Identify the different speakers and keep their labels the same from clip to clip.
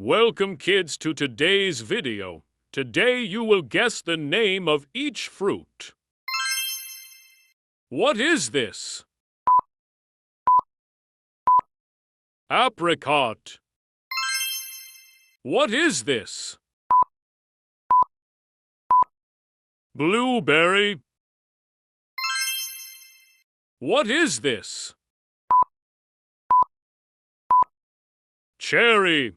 Speaker 1: Welcome kids to today's video. Today you will guess the name of each fruit. What is this? Apricot. What is this? Blueberry. What is this? Cherry.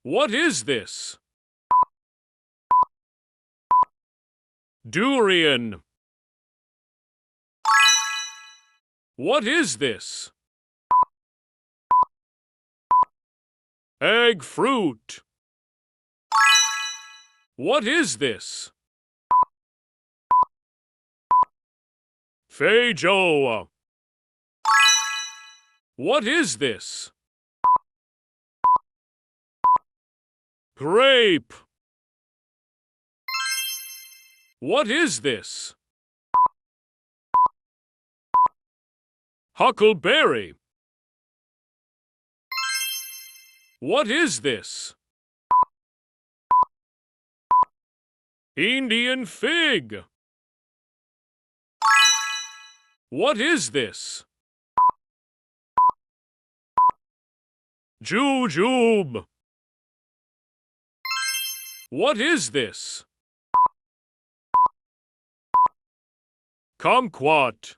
Speaker 1: What is this? Durian. What is this? Egg fruit. What is this? Feijoa. What is this? Grape. What is this? Huckleberry. What is this? Indian fig. What is this? Jujube. What is this? Kumquat.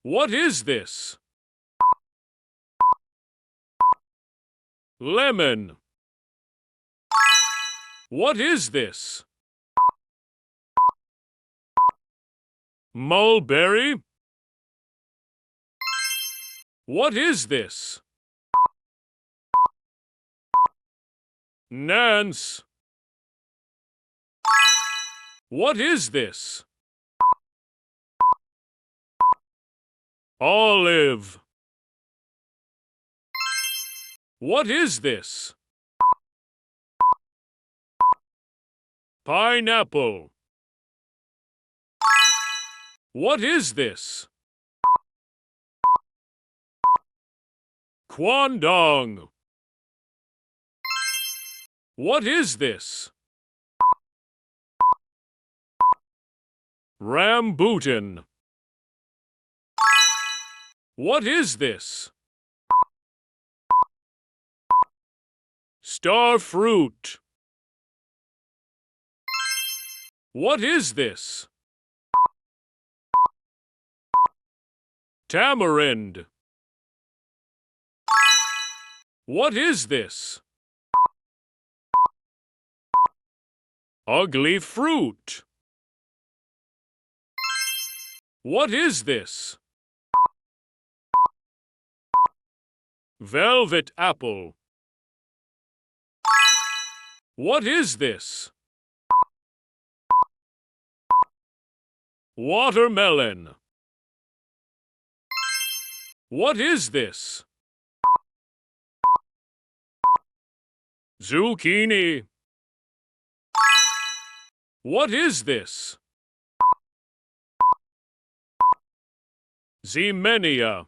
Speaker 1: What is this? Lemon. What is this? Mulberry. What is this? Nance. What is this? Olive. What is this? Pineapple. What is this? Kwandong. What is this? Rambutan. What is this? Star fruit. What is this? Tamarind. What is this? Ugly fruit. What is this? Velvet apple. What is this? Watermelon. What is this? Zucchini. What is this? Ximenia.